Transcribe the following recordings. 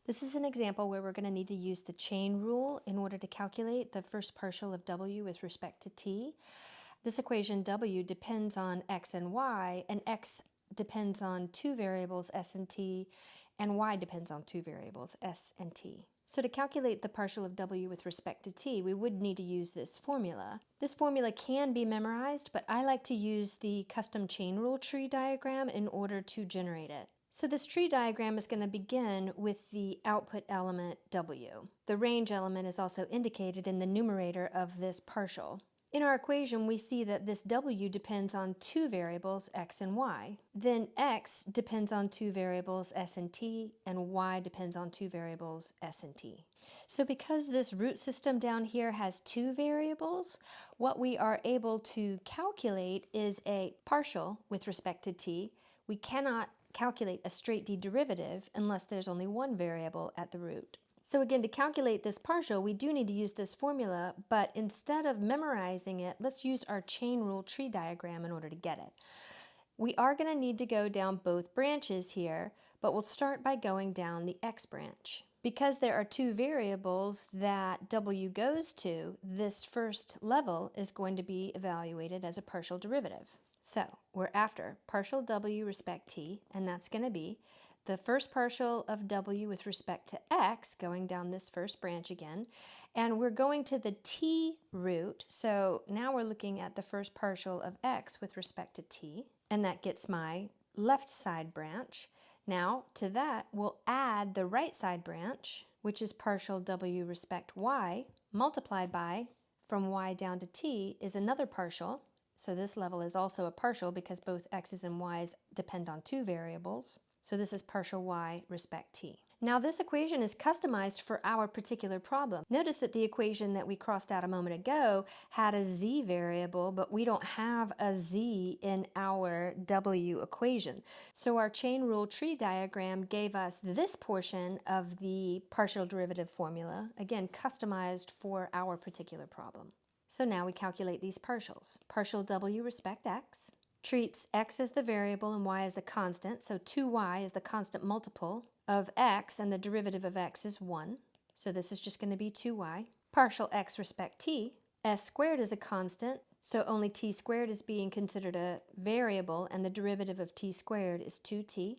This is an example where we're going to need to use the chain rule in order to calculate the first partial of w with respect to t. This equation w depends on x and y, and x depends on two variables s and t, and y depends on two variables s and t. So to calculate the partial of w with respect to t, we would need to use this formula. This formula can be memorized, but I like to use the custom chain rule tree diagram in order to generate it. So this tree diagram is going to begin with the output element w. The range element is also indicated in the numerator of this partial. In our equation, we see that this w depends on two variables, x and y. Then x depends on two variables, s and t, and y depends on two variables, s and t. So because this root system down here has two variables, what we are able to calculate is a partial with respect to t. We cannot calculate a straight d derivative unless there's only one variable at the root. So again, to calculate this partial, we do need to use this formula, but instead of memorizing it, let's use our chain rule tree diagram in order to get it. We are going to need to go down both branches here, but we'll start by going down the x branch. Because there are two variables that w goes to, this first level is going to be evaluated as a partial derivative. So we're after partial w respect t, and that's going to be the first partial of w with respect to x, going down this first branch again, and we're going to the t root, so now we're looking at the first partial of x with respect to t, and that gets my left side branch. Now to that we'll add the right side branch, which is partial w respect y, multiplied by, from y down to t is another partial. So this level is also a partial because both x's and y's depend on two variables. So this is partial y respect t. Now this equation is customized for our particular problem. Notice that the equation that we crossed out a moment ago had a z variable, but we don't have a z in our w equation. So our chain rule tree diagram gave us this portion of the partial derivative formula, again customized for our particular problem. So now we calculate these partials. Partial w respect x treats x as the variable and y as a constant, so 2y is the constant multiple of x, and the derivative of x is 1. So this is just going to be 2y. Partial x respect t, s squared is a constant, so only t squared is being considered a variable, and the derivative of t squared is 2t.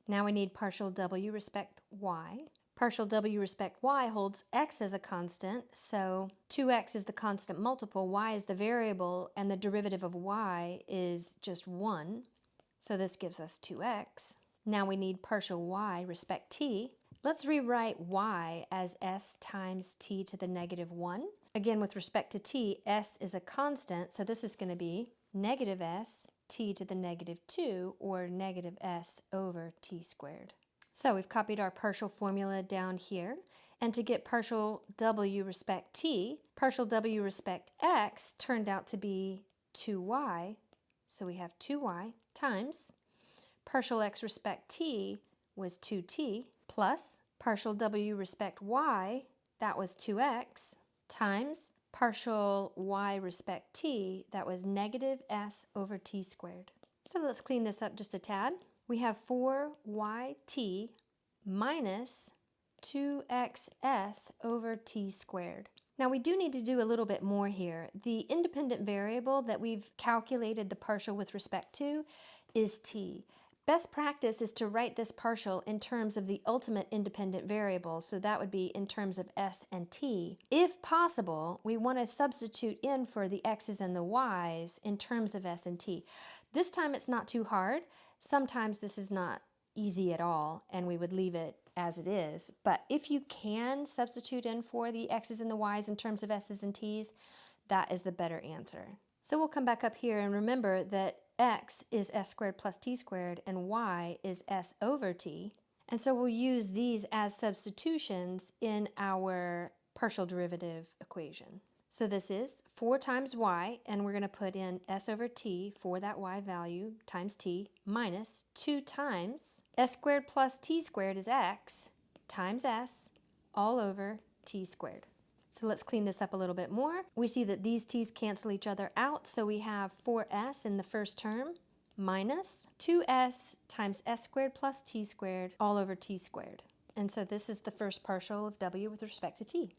Now we need partial w respect y. Partial w respect y holds x as a constant, so 2x is the constant multiple, y is the variable, and the derivative of y is just 1. So this gives us 2x. Now we need partial y respect t. Let's rewrite y as s times t to the negative 1. Again, with respect to t, s is a constant, so this is going to be negative s t to the negative 2, or negative s over t squared. So we've copied our partial formula down here, and to get partial w respect t, partial w respect x turned out to be 2y, so we have 2y times partial x respect t was 2t, plus partial w respect y, that was 2x, times partial y respect t, that was negative s over t squared. So let's clean this up just a tad. We have 4yt minus 2xs over t squared. Now we do need to do a little bit more here. The independent variable that we've calculated the partial with respect to is t. Best practice is to write this partial in terms of the ultimate independent variable, so that would be in terms of s and t. If possible, we want to substitute in for the x's and the y's in terms of s and t. This time it's not too hard. Sometimes this is not easy at all, and we would leave it as it is. But if you can substitute in for the x's and the y's in terms of s's and t's, that is the better answer. So we'll come back up here and remember that x is s squared plus t squared and y is s over t. And so we'll use these as substitutions in our partial derivative equation. So this is 4 times y, and we're going to put in s over t for that y value times t, minus 2 times s squared plus t squared is x times s all over t squared. So let's clean this up a little bit more. We see that these t's cancel each other out, so we have 4s in the first term minus 2s times s squared plus t squared all over t squared. And so this is the first partial of w with respect to t.